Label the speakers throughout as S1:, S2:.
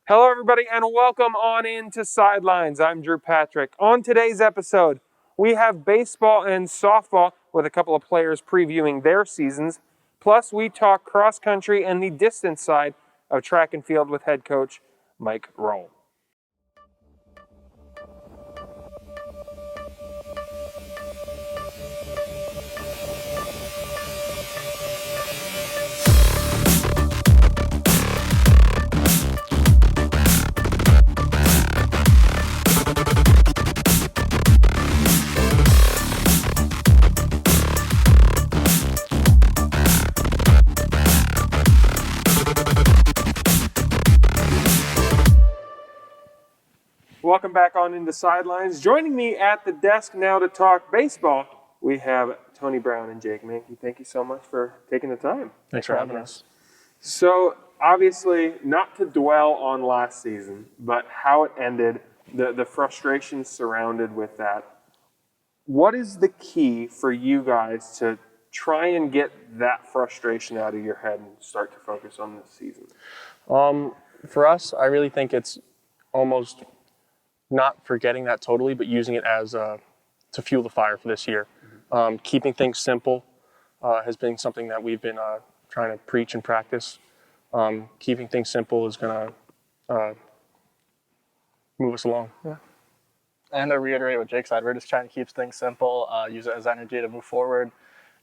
S1: Hello, everybody, and welcome on into Sidelines. I'm Drew Patrick. On today's episode, we have baseball and softball with a couple of players previewing their seasons. Plus, we talk cross country and the distance side of track and field with head coach Mike Rohl. Welcome back on into Sidelines. Joining me at the desk now to talk baseball, we have Tony Brown and Jake Manke. Thank you so much for taking the time.
S2: Thanks for having us.
S1: So, obviously, not to dwell on last season, but how it ended, the frustration surrounded with that. What is the key for you guys to try and get that frustration out of your head and start to focus on this season?
S2: For us, I really think it's almost not forgetting that totally, but using it as to fuel the fire for this year. Keeping things simple has been something that we've been trying to preach and practice. Keeping things simple is going to move us along.
S3: Yeah. And to reiterate what Jake said, we're just trying to keep things simple, use it as energy to move forward,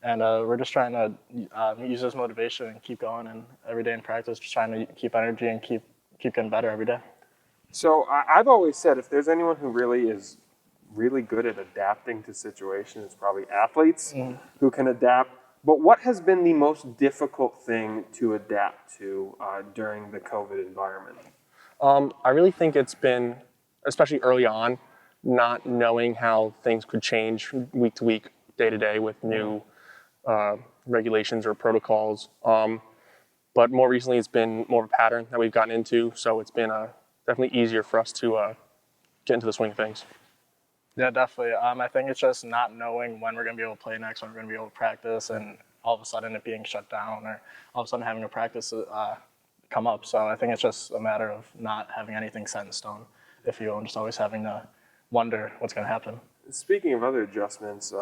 S3: and we're just trying to use it as motivation and keep going. And every day in practice, just trying to keep energy and keep getting better every day.
S1: So I've always said if there's anyone who really is really good at adapting to situations, it's probably athletes who can adapt. But what has been the most difficult thing to adapt to during the COVID environment?
S2: I really think it's been, especially early on, not knowing how things could change week to week, day to day with new regulations or protocols. But more recently, it's been more of a pattern that we've gotten into. So it's been definitely easier for us to get into the swing of things.
S3: Yeah, definitely. I think it's just not knowing when we're going to be able to play next, when we're going to be able to practice, and all of a sudden it being shut down or all of a sudden having a practice come up. So I think it's just a matter of not having anything set in stone, if you will, and just always having to wonder what's going to happen.
S1: Speaking of other adjustments,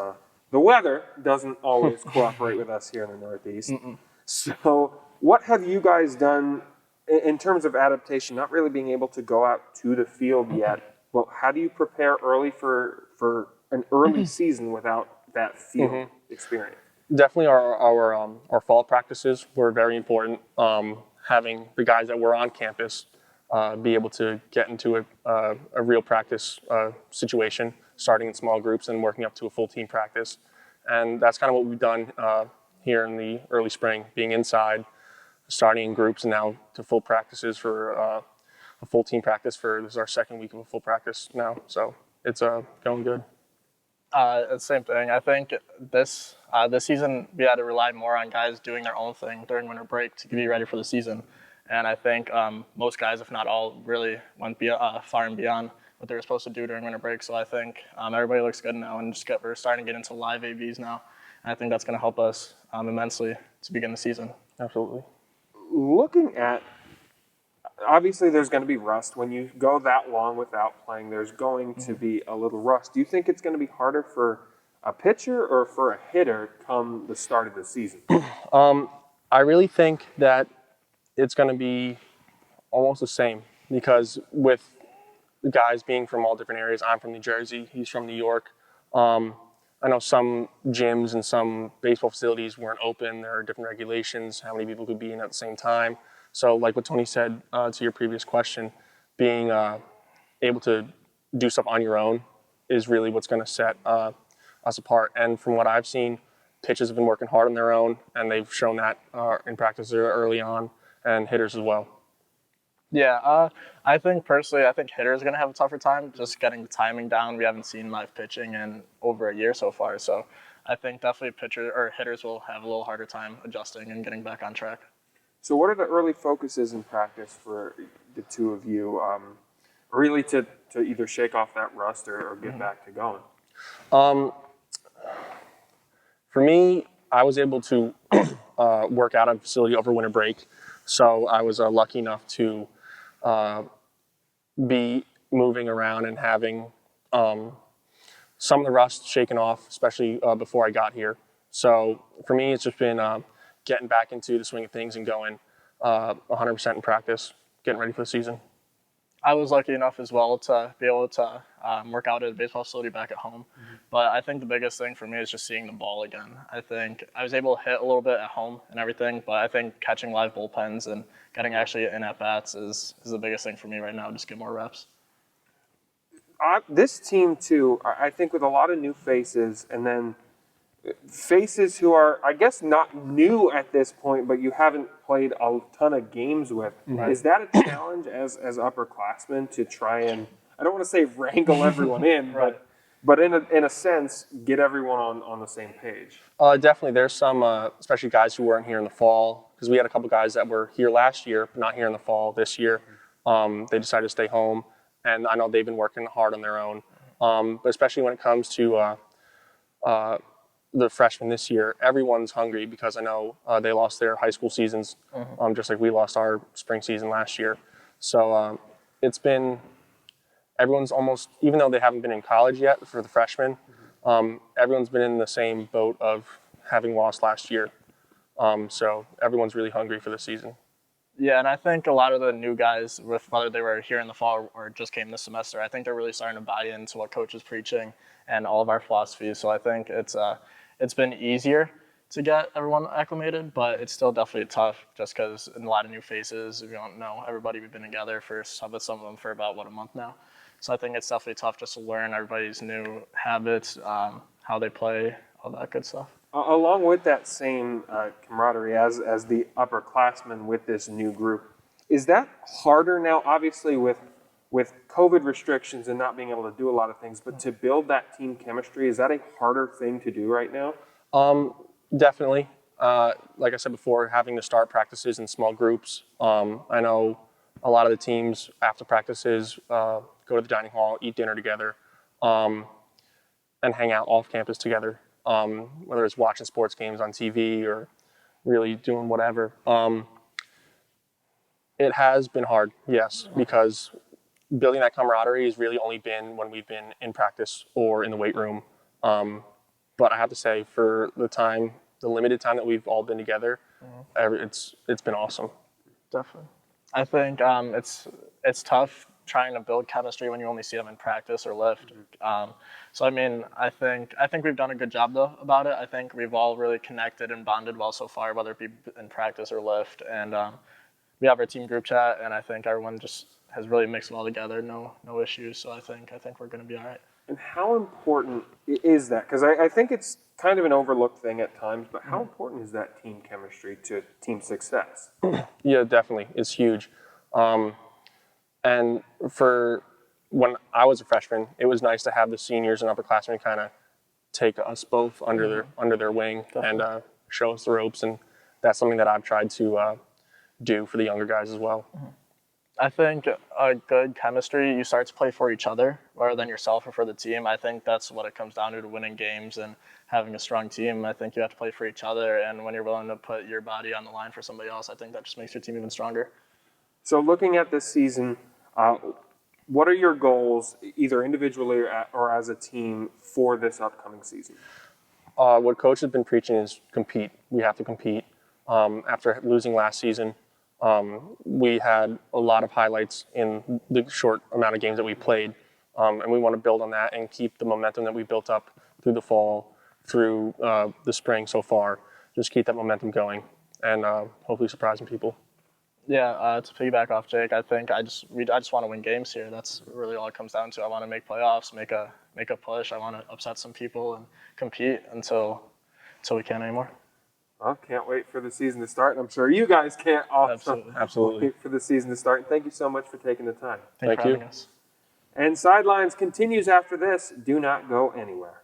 S1: the weather doesn't always cooperate with us here in the Northeast. So what have you guys done in terms of adaptation, not really being able to go out to the field yet? Well, how do you prepare early for an early season without that field experience?
S2: Definitely our fall practices were very important. Having the guys that were on campus be able to get into a real practice situation, starting in small groups and working up to a full team practice. And that's kind of what we've done here in the early spring, being inside, starting in groups, and now to full practices for a full team practice this is our second week of a full practice now. So it's going good.
S3: It's the same thing. I think this season we had to rely more on guys doing their own thing during winter break to be ready for the season. And I think most guys, if not all, really went far and beyond what they were supposed to do during winter break. So I think everybody looks good now, and we're starting to get into live AVs now. And I think that's going to help us immensely to begin the season.
S2: Absolutely.
S1: Looking at, obviously there's going to be rust. When you go that long without playing, there's going to be a little rust. Do you think it's going to be harder for a pitcher or for a hitter come the start of the season?
S2: I really think that it's going to be almost the same, because with the guys being from all different areas, I'm from New Jersey, he's from New York. I know some gyms and some baseball facilities weren't open. There are different regulations, how many people could be in at the same time. So like what Tony said to your previous question, being able to do stuff on your own is really what's going to set us apart. And from what I've seen, pitchers have been working hard on their own, and they've shown that in practice early on, and hitters as well.
S3: Yeah, I think personally, hitters are going to have a tougher time just getting the timing down. We haven't seen live pitching in over a year so far, so I think definitely hitters will have a little harder time adjusting and getting back on track.
S1: So what are the early focuses in practice for the two of you, really to either shake off that rust or get back to going?
S2: For me, I was able to work out at a facility over winter break. So I was lucky enough to be moving around and having some of the rust shaken off, especially before I got here. So for me, it's just been getting back into the swing of things and going 100% in practice, getting ready for the season.
S3: I was lucky enough as well to be able to work out at a baseball facility back at home. But I think the biggest thing for me is just seeing the ball again. I think I was able to hit a little bit at home and everything, but I think catching live bullpens and getting actually in at-bats is the biggest thing for me right now, just get more reps.
S1: This team, too, I think with a lot of new faces, and then faces who are, I guess, not new at this point, but you haven't played a ton of games with.
S2: Right.
S1: Is that a challenge as upperclassmen to try and, I don't want to say wrangle everyone in,
S3: Right.
S1: but in a sense, get everyone on the same page?
S2: Definitely. There's some, especially guys who weren't here in the fall, because we had a couple guys that were here last year, but not here in the fall this year. They decided to stay home, and I know they've been working hard on their own. But especially when it comes to the freshmen this year, everyone's hungry because I know they lost their high school seasons, just like we lost our spring season last year. So it's been, everyone's almost, even though they haven't been in college yet for the freshmen, everyone's been in the same boat of having lost last year. So everyone's really hungry for the season.
S3: Yeah, and I think a lot of the new guys, with whether they were here in the fall or just came this semester, I think they're really starting to buy into what Coach is preaching and all of our philosophies. So I think it's been easier to get everyone acclimated, but it's still definitely tough just because a lot of new faces. We don't know everybody. We've been together with some of them for about, a month now. So I think it's definitely tough just to learn everybody's new habits, how they play, all that good stuff.
S1: Along with that same camaraderie as the upperclassmen with this new group, is that harder now, obviously, with COVID restrictions and not being able to do a lot of things, but to build that team chemistry, is that a harder thing to do right now?
S2: Definitely. Like I said before, having to start practices in small groups. I know a lot of the teams after practices go to the dining hall, eat dinner together, and hang out off campus together. Whether it's watching sports games on TV or really doing whatever. It has been hard, yes, because building that camaraderie has really only been when we've been in practice or in the weight room. But I have to say, for the limited time that we've all been together, it's been awesome.
S3: Definitely. I think it's tough trying to build chemistry when you only see them in practice or lift. So I mean, I think we've done a good job though about it. I think we've all really connected and bonded well so far, whether it be in practice or lift. And we have our team group chat, and I think everyone just has really mixed well together. No issues. So I think we're going to be all right.
S1: And how important is that? Because I think it's kind of an overlooked thing at times, but how important is that team chemistry to team success?
S2: Yeah, definitely. It's huge. And for when I was a freshman, it was nice to have the seniors and upperclassmen kind of take us both under their wing and show us the ropes. And that's something that I've tried to do for the younger guys as well.
S3: I think a good chemistry, you start to play for each other rather than yourself or for the team. I think that's what it comes down to winning games and having a strong team. I think you have to play for each other, and when you're willing to put your body on the line for somebody else, I think that just makes your team even stronger.
S1: So looking at this season, what are your goals, either individually or as a team, for this upcoming season?
S2: What Coach has been preaching is compete. We have to compete. After losing last season, we had a lot of highlights in the short amount of games that we played, and we want to build on that and keep the momentum that we built up through the fall, through the spring so far. Just keep that momentum going and hopefully surprising people.
S3: Yeah, to piggyback off Jake, I think I just want to win games here. That's really all it comes down to. I want to make playoffs, make a push. I want to upset some people and compete until we can't anymore.
S1: Well, can't wait for the season to start. I'm sure you guys can't also
S2: Absolutely.
S1: wait for the season to start. And thank you so much for taking the time.
S3: Thank you for having us.
S1: And Sidelines continues after this. Do not go anywhere.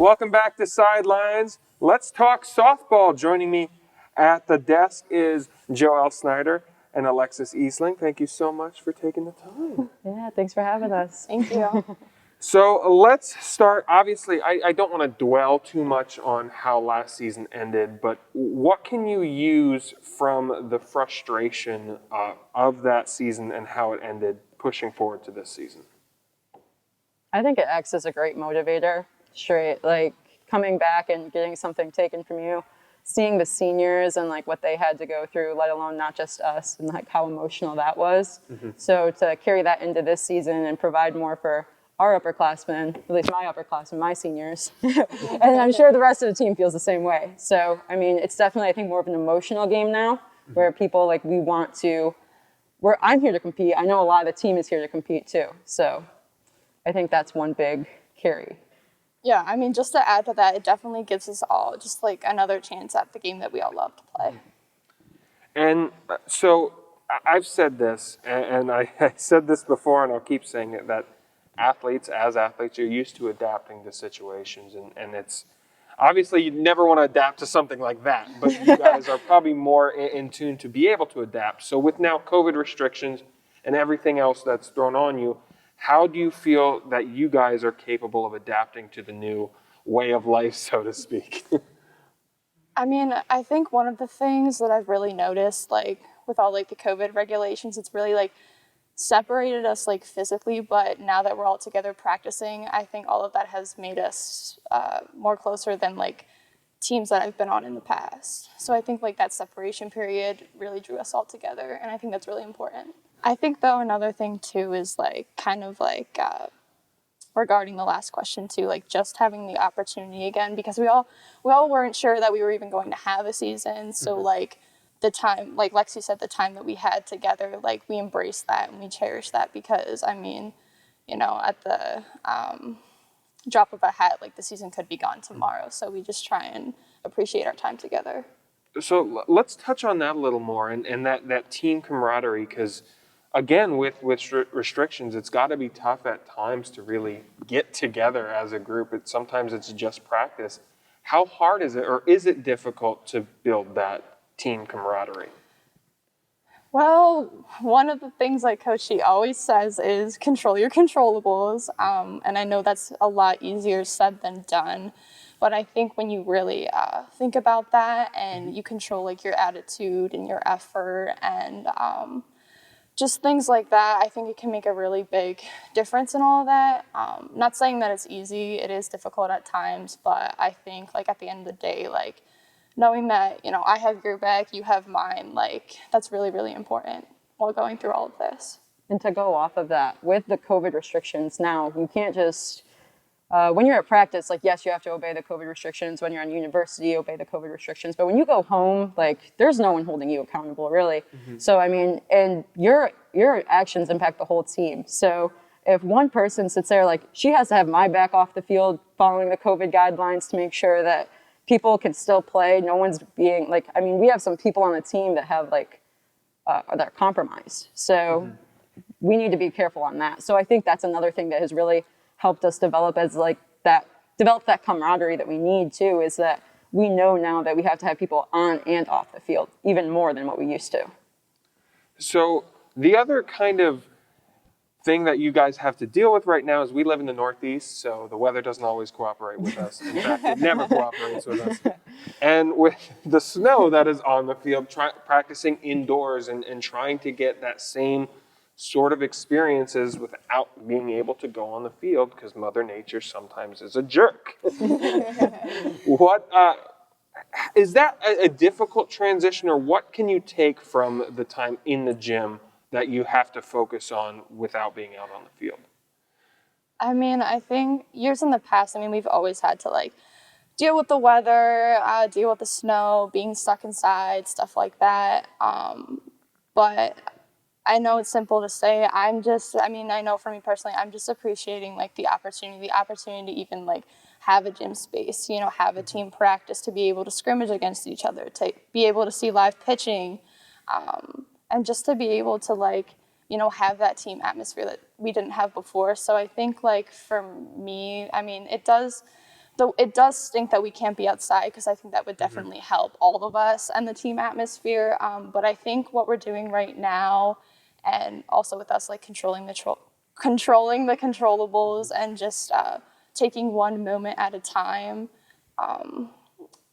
S1: Welcome back to Sidelines. Let's talk softball. Joining me at the desk is Joelle Snyder and Alexis Easling. Thank you so much for taking the time.
S4: Yeah, thanks for having us.
S5: Thank you.
S1: So let's start. Obviously, I don't want to dwell too much on how last season ended, but what can you use from the frustration of that season and how it ended pushing forward to this season?
S4: I think it acts as a great motivator. Straight, like coming back and getting something taken from you, seeing the seniors and like what they had to go through, let alone not just us, and like how emotional that was. So to carry that into this season and provide more for our upperclassmen, at least my upperclassmen, my seniors, and I'm sure the rest of the team feels the same way. So, I mean, it's definitely, I think, more of an emotional game now, where people like we want to, where I'm here to compete. I know a lot of the team is here to compete too. So I think that's one big carry.
S5: Yeah, I mean, just to add to that, it definitely gives us all just like another chance at the game that we all love to play.
S1: And so I've said this, and I said this before, and I'll keep saying it, that as athletes, you're used to adapting to situations. And it's obviously you never want to adapt to something like that, but you guys are probably more in tune to be able to adapt. So with now COVID restrictions and everything else that's thrown on you, how do you feel that you guys are capable of adapting to the new way of life, so to speak?
S5: I mean, I think one of the things that I've really noticed, like with all like the COVID regulations, it's really like separated us like physically, but now that we're all together practicing, I think all of that has made us more closer than like teams that I've been on in the past. So I think like that separation period really drew us all together, and I think that's really important. I think though another thing too is like kind of like regarding the last question too, like just having the opportunity again, because we all weren't sure that we were even going to have a season. So like the time, like Lexi said, the time that we had together, like we embraced that and we cherished that, because I mean, you know, at the drop of a hat, like the season could be gone tomorrow. So we just try and appreciate our time together.
S1: So let's touch on that a little more, and that team camaraderie, because again, with restrictions, it's got to be tough at times to really get together as a group. Sometimes it's just practice. How hard is it, or is it difficult to build that team camaraderie?
S5: Well, one of the things like Coach She always says is control your controllables. And I know that's a lot easier said than done. But I think when you really think about that and you control like your attitude and your effort and just things like that, I think it can make a really big difference in all of that. Not saying that it's easy, it is difficult at times, but I think like at the end of the day, like knowing that, you know, I have your back, you have mine, like that's really, really important while going through all of this.
S4: And to go off of that, with the COVID restrictions now, you can't just, when you're at practice, like, yes, you have to obey the COVID restrictions. When you're in university, obey the COVID restrictions. But when you go home, like, there's no one holding you accountable, really. So, I mean, and your actions impact the whole team. So if one person sits there, like, she has to have my back off the field following the COVID guidelines to make sure that people can still play. No one's being, like, I mean, we have some people on the team that have, like, that are compromised. So we need to be careful on that. So I think that's another thing that has really helped us develop that camaraderie that we need too, is that we know now that we have to have people on and off the field, even more than what we used to.
S1: So the other kind of thing that you guys have to deal with right now is we live in the Northeast, so the weather doesn't always cooperate with us. In fact, it never cooperates with us. And with the snow that is on the field, practicing indoors and trying to get that same sort of experiences without being able to go on the field, because Mother Nature sometimes is a jerk. What is that a difficult transition, or what can you take from the time in the gym that you have to focus on without being out on the field?
S5: I mean, I think years in the past, I mean, we've always had to like deal with the weather, deal with the snow, being stuck inside, stuff like that. But I know it's simple to say. I know for me personally, I'm just appreciating like the opportunity to even like have a gym space, you know, have a team practice, to be able to scrimmage against each other, to be able to see live pitching, and just to be able to like, you know, have that team atmosphere that we didn't have before. So I think like for me, I mean, it does stink that we can't be outside, because I think that would definitely help all of us and the team atmosphere. But I think what we're doing right now, and also with us like controlling the controllables and just taking one moment at a time,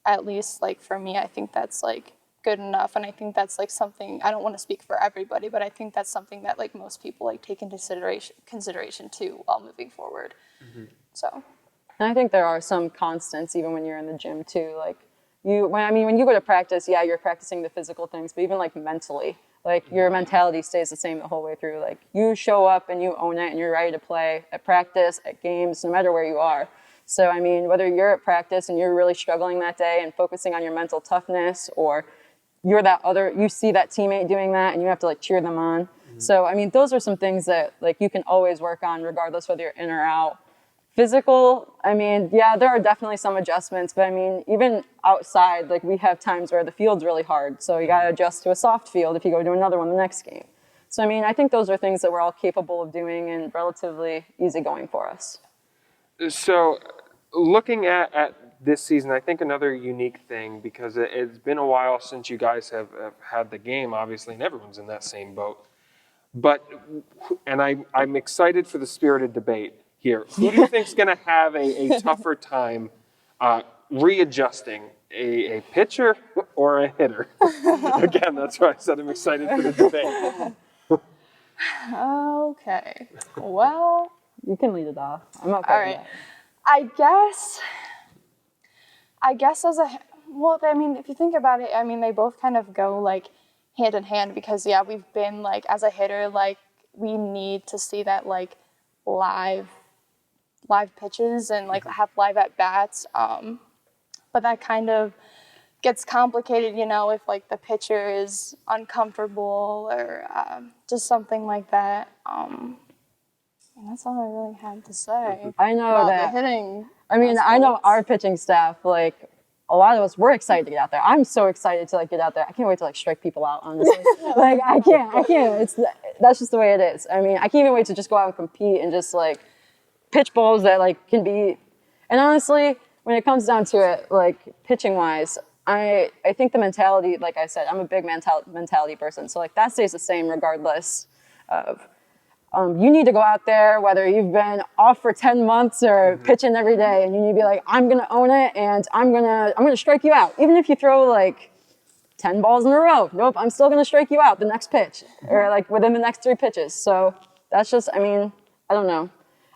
S5: at least like for me, I think that's like good enough. And I think that's like something, I don't want to speak for everybody, but I think that's something that like most people like take into consideration too while moving forward. So.
S4: And I think there are some constants even when you're in the gym too. Like when you go to practice, yeah, you're practicing the physical things, but even like mentally, like your mentality stays the same the whole way through. Like you show up and you own it and you're ready to play at practice, at games, no matter where you are. So, I mean, whether you're at practice and you're really struggling that day and focusing on your mental toughness, or you see that teammate doing that and you have to like cheer them on. So, I mean, those are some things that like you can always work on regardless whether you're in or out. Physical, I mean, yeah, there are definitely some adjustments, but I mean, even outside, like we have times where the field's really hard. So you got to adjust to a soft field if you go to another one the next game. So, I mean, I think those are things that we're all capable of doing and relatively easygoing for us.
S1: So looking at this season, I think another unique thing, because it's been a while since you guys have had the game, obviously, and everyone's in that same boat. And I'm excited for the spirited debate here. Who do you think's going to have a tougher time readjusting, a pitcher or a hitter? Again, that's why I said I'm excited for the debate.
S5: Okay. Well,
S4: You can lead it off. I'm okay.
S5: all right. I guess I mean, if you think about it, I mean, they both kind of go like hand in hand, because yeah, we've been like, as a hitter, like we need to see that like live pitches and like have live at bats. But that kind of gets complicated, if like the pitcher is uncomfortable or just something like that. And that's all I really had to say.
S4: I know
S5: about
S4: that.
S5: the hitting.
S4: I mean, I know our pitching staff, like, a lot of us, we're excited to get out there. I'm so excited to, like, get out there. I can't wait to, like, strike people out, honestly. Like, I can't. That's just the way it is. I mean, I can't even wait to just go out and compete and just, like, pitch balls that, like, can be... And honestly, when it comes down to it, like, pitching-wise, I think the mentality, like I said, I'm a big mentality person. So, like, that stays the same regardless of... you need to go out there, whether you've been off for 10 months or pitching every day, and you need to be like, I'm going to own it, and I'm going to strike you out. Even if you throw like 10 balls in a row, nope, I'm still going to strike you out the next pitch, or like within the next 3 pitches. So that's just, I mean, I don't know.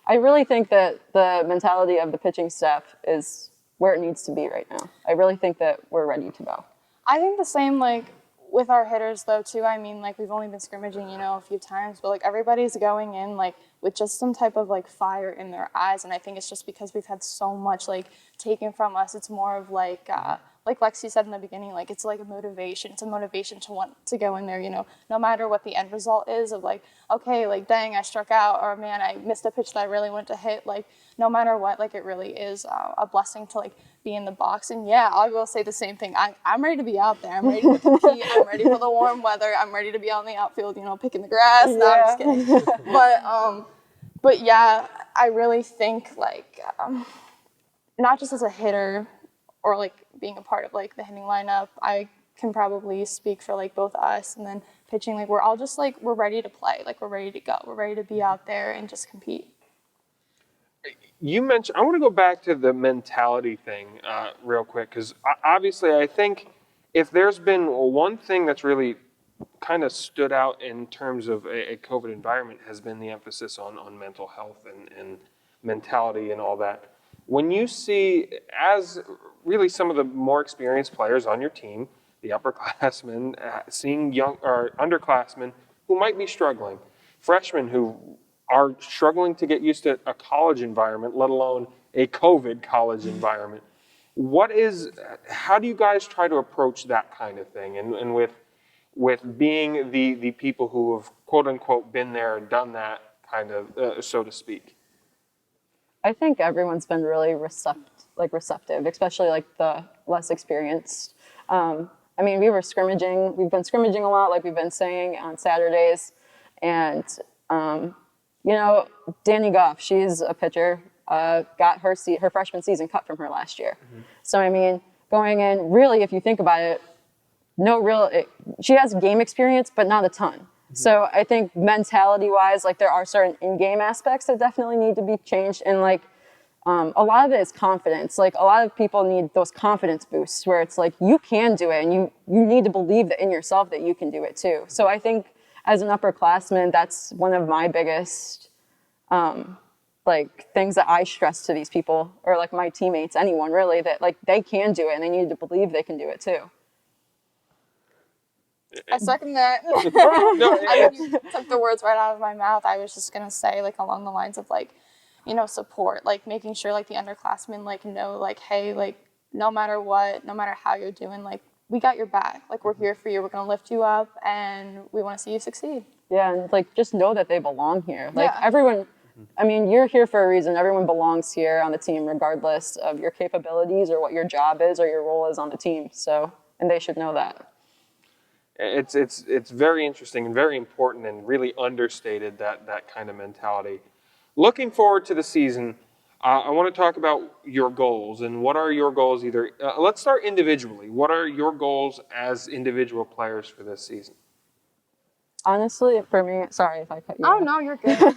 S4: I really think that the mentality of the pitching staff is where it needs to be right now. I really think that we're ready to go.
S5: I think the same, like, with our hitters though too. I mean, like, we've only been scrimmaging, a few times, but like everybody's going in like with just some type of like fire in their eyes, and I think it's just because we've had so much like taken from us. It's more of like Lexi said in the beginning, like it's like a motivation. It's a motivation to want to go in there, no matter what the end result is of like, okay, like dang, I struck out, or man, I missed a pitch that I really wanted to hit. Like no matter what, like it really is a blessing to like be in the box. And yeah, I will say the same thing. I'm ready to be out there. I'm ready to compete. I'm ready for the warm weather. I'm ready to be out in the outfield, picking the grass. No, I'm just kidding. But yeah, I really think like not just as a hitter or like being a part of like the hitting lineup, I can probably speak for like both us and then pitching. Like we're all just like, we're ready to play. Like we're ready to go. We're ready to be out there and just compete.
S1: You mentioned, I want to go back to the mentality thing real quick, because obviously I think if there's been one thing that's really kind of stood out in terms of a COVID environment has been the emphasis on mental health and mentality and all that. When you see, as really some of the more experienced players on your team, the upperclassmen, seeing young or underclassmen who might be struggling, freshmen who are struggling to get used to a college environment, let alone a COVID college environment. How do you guys try to approach that kind of thing? And with being the people who have quote unquote been there and done that kind of, so to speak?
S4: I think everyone's been really receptive, especially like the less experienced. I mean, we've been scrimmaging a lot, like we've been saying on Saturdays. And, Danny Goff, she's a pitcher. got her freshman season cut from her last year. So, I mean, going in, really, if you think about it, she has game experience, but not a ton. So I think mentality-wise, like there are certain in-game aspects that definitely need to be changed, and like a lot of it is confidence. Like a lot of people need those confidence boosts where it's like you can do it, and you need to believe that in yourself that you can do it too. So I think as an upperclassman, that's one of my biggest like things that I stress to these people, or like my teammates, anyone really, that like they can do it and they need to believe they can do it too.
S5: I second that.
S1: No,
S5: I mean, you took the words right out of my mouth. I was just gonna say, like, along the lines of like, you know, support, like making sure like the underclassmen like know like, hey, like no matter what, no matter how you're doing, like we got your back. Like we're here for you. We're gonna lift you up, and we want to see you succeed.
S4: Yeah, and like just know that they belong here. Like
S5: Yeah.
S4: everyone, I mean, you're here for a reason. Everyone belongs here on the team, regardless of your capabilities or what your job is or your role is on the team. So, and they should know that.
S1: It's very interesting and very important and really understated, that kind of mentality. Looking forward to the season, I want to talk about your goals and what are your goals. Let's start individually. What are your goals as individual players for this season?
S4: Honestly, for me, sorry if I cut you
S5: Oh
S4: off.
S5: no, you're good.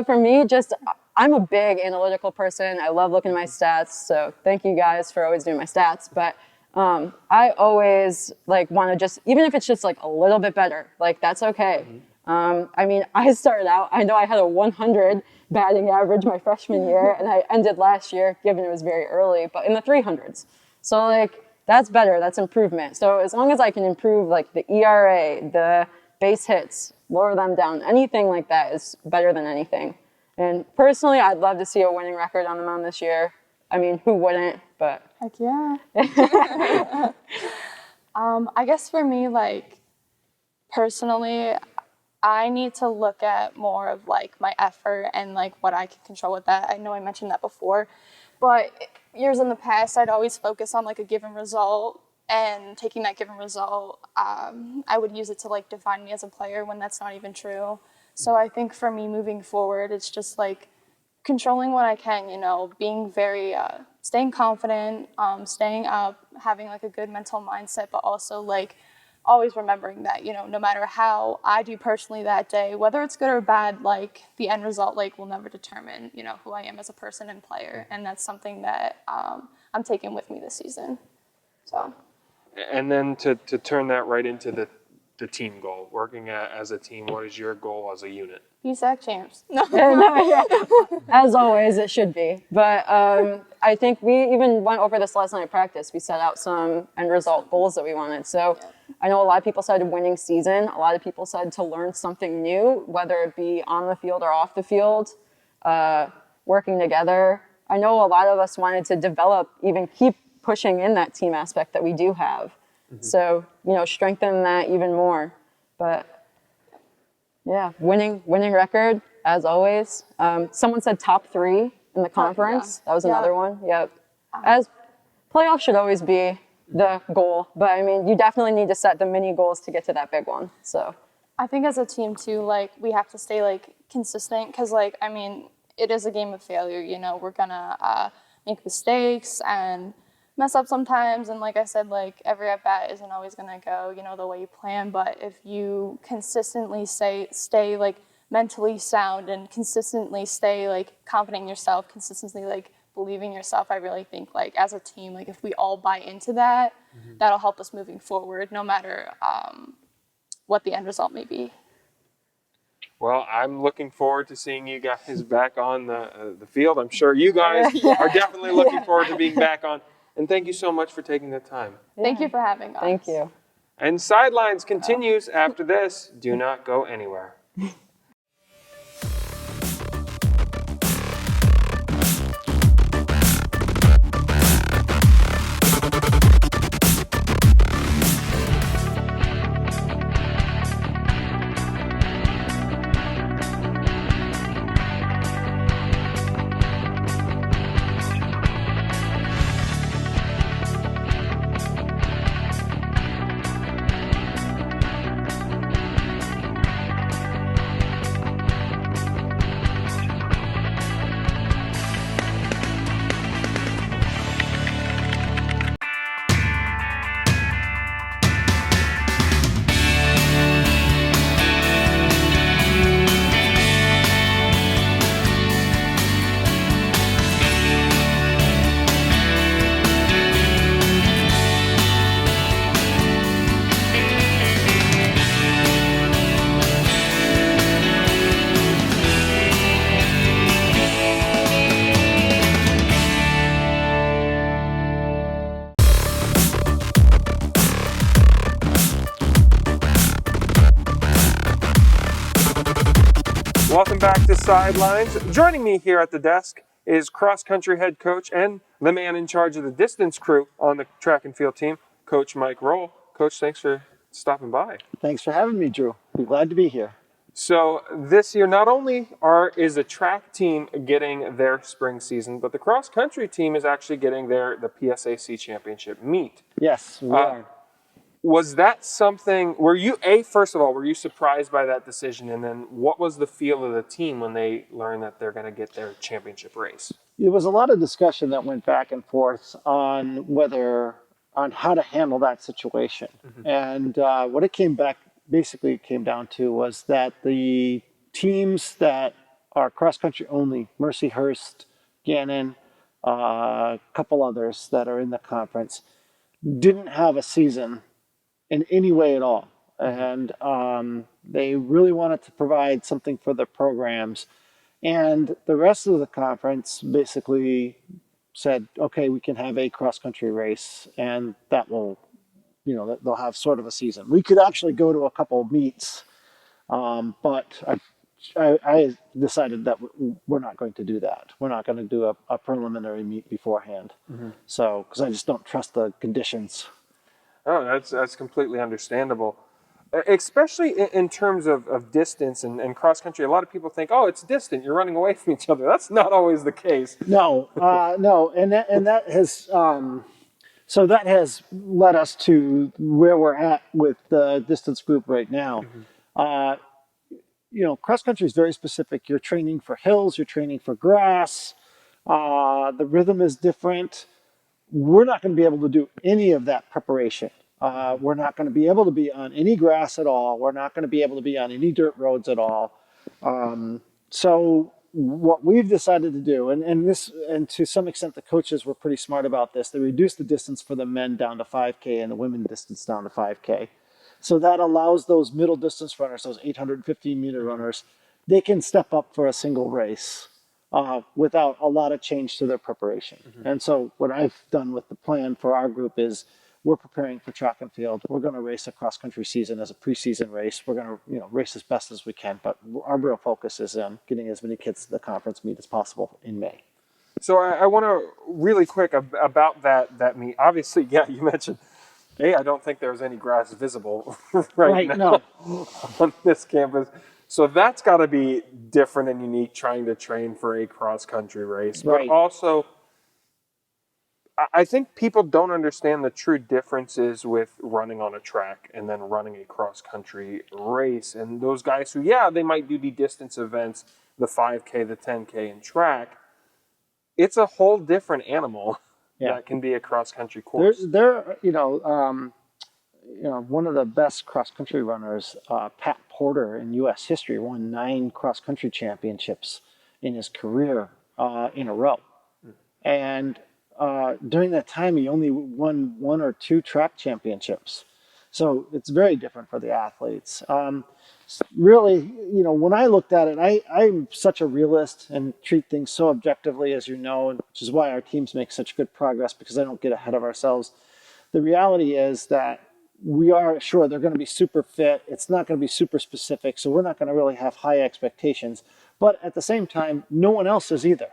S4: For me, just I'm a big analytical person. I love looking at my stats. So thank you guys for always doing my stats. But I always like want to just, even if it's just like a little bit better, like that's okay. I mean, I started out, I know I had a 100 batting average my freshman year, and I ended last year, given it was very early, but in the 300s. So like, that's better, that's improvement. So as long as I can improve like the ERA, the base hits, lower them down, anything like that is better than anything. And personally, I'd love to see a winning record on the mound this year. I mean, who wouldn't, but.
S5: Heck yeah. I guess for me, like, personally, I need to look at more of, like, my effort and, like, what I can control with that. I know I mentioned that before, but years in the past, I'd always focus on, like, a given result, and taking that given result, I would use it to, like, define me as a player when that's not even true. So I think for me moving forward, it's just, like, controlling what I can, you know, being very, staying confident, staying up, having like a good mental mindset, but also like always remembering that, you know, no matter how I do personally that day, whether it's good or bad, like the end result, like will never determine, you know, who I am as a person and player. And that's something that I'm taking with me this season. So.
S1: And then to turn that right into the team goal, working as a team, what is your goal as a unit?
S5: PSAC champs. No.
S4: As always, it should be. But I think we even went over this last night at practice. We set out some end result goals that we wanted. So I know a lot of people said winning season. A lot of people said to learn something new, whether it be on the field or off the field, working together. I know a lot of us wanted to develop, even keep pushing in that team aspect that we do have. So, you know, strengthen that even more. But yeah, winning record, as always. Someone said top 3 in the conference. That was another one. Yep. As playoffs should always be the goal, but I mean, you definitely need to set the mini goals to get to that big one. So
S5: I think as a team too, like we have to stay like consistent, because like, I mean, it is a game of failure, you know, we're gonna make mistakes and mess up sometimes, and like I said, like every at bat isn't always gonna go, you know, the way you plan. But if you consistently stay like mentally sound and consistently stay like confident in yourself, consistently like believing yourself, I really think like as a team, like if we all buy into that, that'll help us moving forward, no matter what the end result may be.
S1: Well, I'm looking forward to seeing you guys back on the field. I'm sure you guys are definitely looking forward to being back on. And thank you so much for taking the time.
S5: Thank you for having us.
S4: thank you.
S1: And Sidelines continues after this. Do not go anywhere. Welcome back to Sidelines. Joining me here at the desk is cross-country head coach and the man in charge of the distance crew on the track and field team, Coach Mike Rohl. Coach, thanks for stopping by.
S6: Thanks for having me, Drew. I'm glad to be here.
S1: So this year, not only is the track team getting their spring season, but the cross-country team is actually getting the PSAC championship meet.
S6: Yes, we are.
S1: Was that something, first of all, were you surprised by that decision? And then what was the feel of the team when they learned that they're going to get their championship race?
S6: There was a lot of discussion that went back and forth on how to handle that situation. Mm-hmm. And what it basically came down to was that the teams that are cross-country only, Mercyhurst, Gannon, a couple others that are in the conference, didn't have a season in any way at all. And they really wanted to provide something for their programs. And the rest of the conference basically said, okay, we can have a cross-country race, and that will, they'll have sort of a season. We could actually go to a couple of meets, but I decided that we're not going to do that. We're not going to do a preliminary meet beforehand. Mm-hmm. So, because I just don't trust the conditions.
S1: Oh, that's completely understandable. Especially in terms of distance and cross country, a lot of people think, oh, it's distant, you're running away from each other. That's not always the case.
S6: No, and that has so that has led us to where we're at with the distance group right now. Mm-hmm. Cross country is very specific. You're training for hills, you're training for grass. The rhythm is different. We're not going to be able to do any of that preparation. We're not going to be able to be on any grass at all. We're not going to be able to be on any dirt roads at all. So what we've decided to do, and to some extent the coaches were pretty smart about this, they reduced the distance for the men down to 5K and the women distance down to 5K. So that allows those middle distance runners, those 815-meter runners, they can step up for a single race without a lot of change to their preparation. Mm-hmm. And so what I've done with the plan for our group is we're preparing for track and field. We're going to race a cross-country season as a preseason race. We're going to race as best as we can, but our real focus is on getting as many kids to the conference meet as possible in May.
S1: So I want to really quick about that meet. Obviously, yeah, you mentioned, I don't think there's any grass visible right now on this campus. So that's got to be different and unique trying to train for a cross-country race. But also, I think people don't understand the true differences with running on a track and then running a cross-country race. And those guys who, they might do the distance events, the 5K, the 10K, and track, it's a whole different animal that can be a cross-country course.
S6: One of the best cross-country runners, Pat Porter in U.S. history, won 9 cross-country championships in his career in a row. And during that time, he only won 1 or 2 track championships. So it's very different for the athletes. Really, when I looked at it, I'm such a realist and treat things so objectively, as you know, which is why our teams make such good progress, because I don't get ahead of ourselves. The reality is that we are sure they're going to be super fit. It's not going to be super specific, so we're not going to really have high expectations. But at the same time, no one else is either.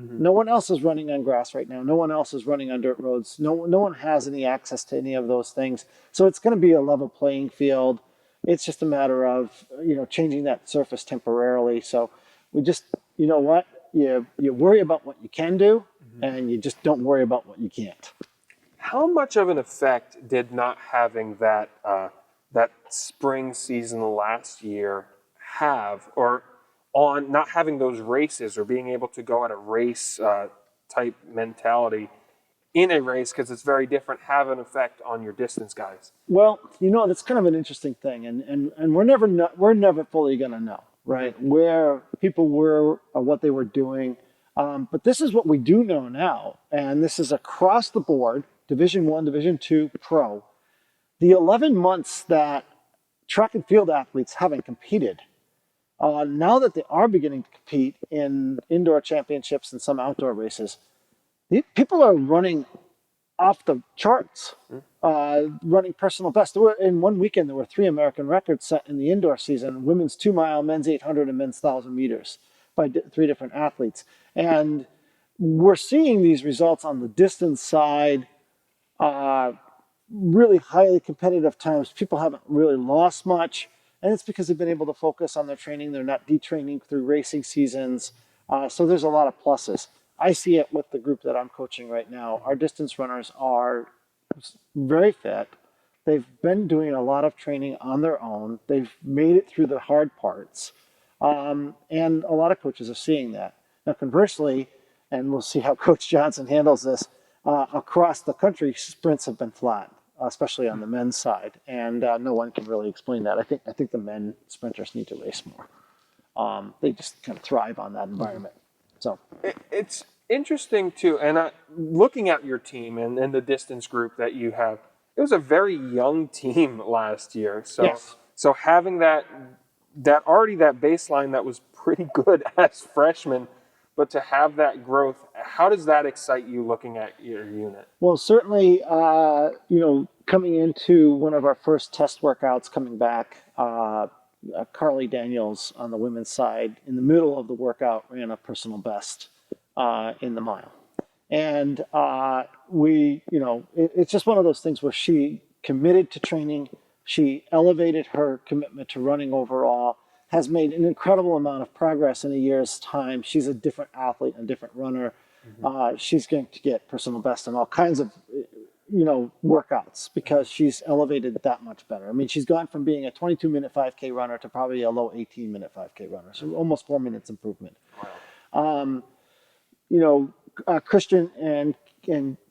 S6: Mm-hmm. No one else is running on grass right now. No one else is running on dirt roads. No one has any access to any of those things. So it's going to be a level playing field. It's just a matter of changing that surface temporarily. So we just, you worry about what you can do, mm-hmm. and you just don't worry about what you can't.
S1: How much of an effect did not having that spring season last year have, or on not having those races or being able to go at a race type mentality in a race, because it's very different, have an effect on your distance guys?
S6: Well, that's kind of an interesting thing, and we're never fully going to know, right, where people were or what they were doing. But this is what we do know now, and this is across the board. Division I, Division II, pro. The 11 months that track and field athletes haven't competed, now that they are beginning to compete in indoor championships and some outdoor races, people are running off the charts, running personal best. In one weekend, there were 3 American records set in the indoor season: women's 2 mile, men's 800, and men's 1,000 meters by 3 different athletes. And we're seeing these results on the distance side, really highly competitive times. People haven't really lost much, and it's because they've been able to focus on their training. They're not detraining through racing seasons. So there's a lot of pluses. I see it with the group that I'm coaching right now. Our distance runners are very fit. They've been doing a lot of training on their own. They've made it through the hard parts. And a lot of coaches are seeing that. Now, conversely, and we'll see how Coach Johnson handles this, across the country, sprints have been flat, especially on the men's side. And no one can really explain that. I think the men sprinters need to race more. They just kind of thrive on that environment. So
S1: It's interesting too, and looking at your team and the distance group that you have, it was a very young team last year. So
S6: yes.
S1: so having that already that baseline that was pretty good as freshmen, but to have that growth, how does that excite you looking at your unit?
S6: Well, certainly, coming into one of our first test workouts, coming back, Carly Daniels on the women's side, in the middle of the workout, ran a personal best in the mile. And it's just one of those things where she committed to training. She elevated her commitment to running overall, has made an incredible amount of progress in a year's time. She's a different athlete and a different runner. She's going to get personal best in all kinds of workouts because she's elevated that much better. I mean, she's gone from being a 22-minute 5K runner to probably a low 18-minute 5K runner. So almost 4 minutes improvement.
S1: Wow.
S6: Christian and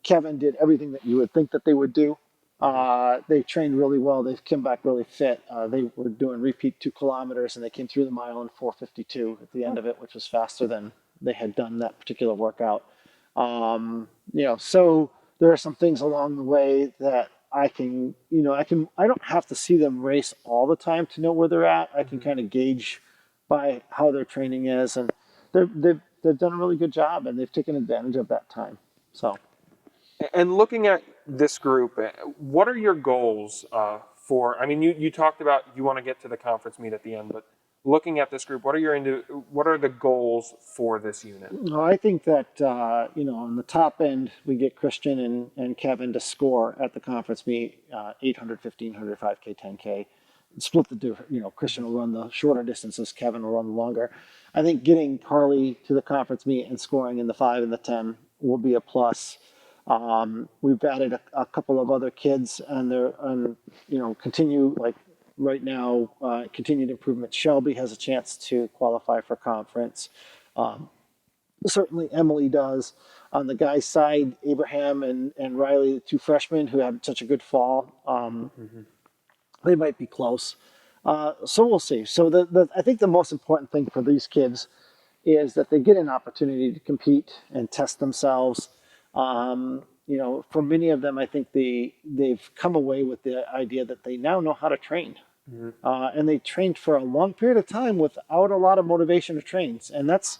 S6: Kevin did everything that you would think that they would do. They trained really well. They've come back really fit. They were doing repeat 2 kilometers and they came through the mile in 4:52 at the end of it, which was faster than they had done that particular workout. So there are some things along the way that I don't have to see them race all the time to know where they're at. I can kind of gauge by how their training is, and they've done a really good job, and they've taken advantage of that time. So,
S1: and looking at this group, what are your goals for? I mean, you talked about you want to get to the conference meet at the end, but looking at this group, what are the goals for this unit?
S6: Well, I think that on the top end, we get Christian and Kevin to score at the conference meet, 800, 1500, 5K, 10K. Split the difference. Christian will run the shorter distances, Kevin will run the longer. I think getting Carly to the conference meet and scoring in the 5 and the 10 will be a plus. We've added a couple of other kids, and continue like. Right now, continued improvement. Shelby has a chance to qualify for conference. Certainly Emily does. On the guys' side, Abraham and Riley, the 2 freshmen who had such a good fall, they might be close. So we'll see. So I think the most important thing for these kids is that they get an opportunity to compete and test themselves. For many of them, I think they've come away with the idea that they now know how to train. And they trained for a long period of time without a lot of motivation to train. And that's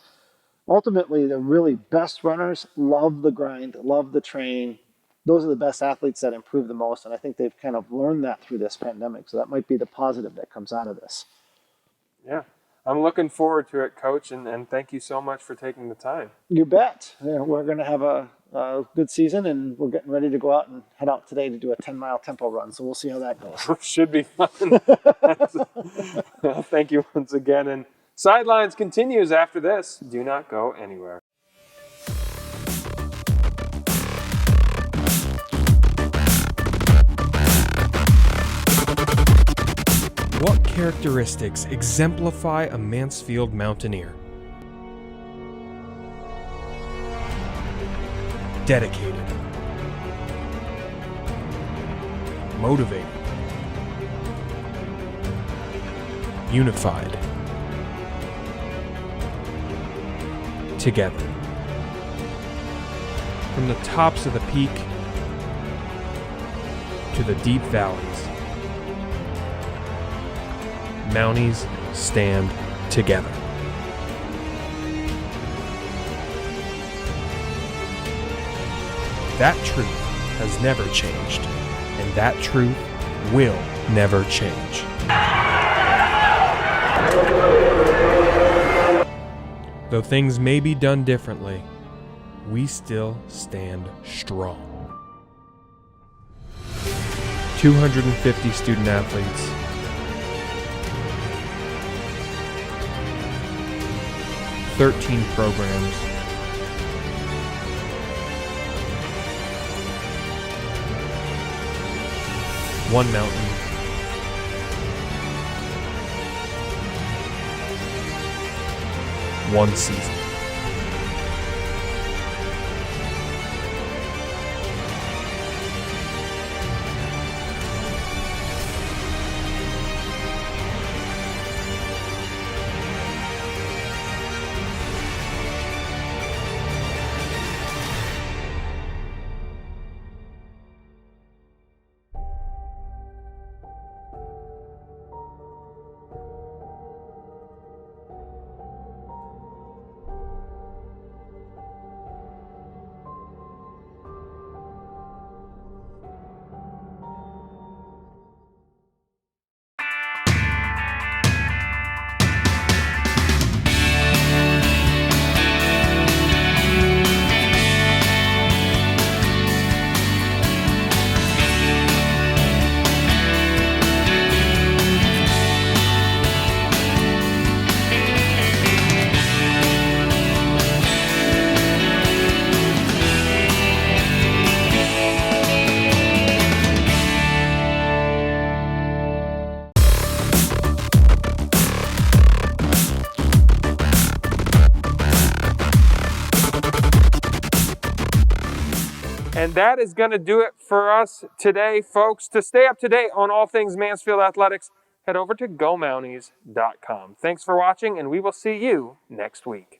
S6: ultimately the really best runners love the grind, love the train. Those are the best athletes that improve the most. And I think they've kind of learned that through this pandemic. So that might be the positive that comes out of this.
S1: Yeah. I'm looking forward to it, Coach, and thank you so much for taking the time.
S6: You bet. We're going to have a good season, and we're getting ready to go out and head out today to do a 10-mile tempo run. So we'll see how that goes.
S1: Should be fun. Thank you once again. And Sidelines continues after this. Do not go anywhere.
S7: What characteristics exemplify a Mansfield mountaineer? Dedicated, motivated, unified, together. From the tops of the peak to the deep valleys, Mounties stand together. That truth has never changed, and that truth will never change. Though things may be done differently, we still stand strong. 250 student athletes, 13 programs, one mountain, one season.
S1: And that is going to do it for us today, folks. To stay up to date on all things Mansfield Athletics, head over to gomounties.com. Thanks for watching, and we will see you next week.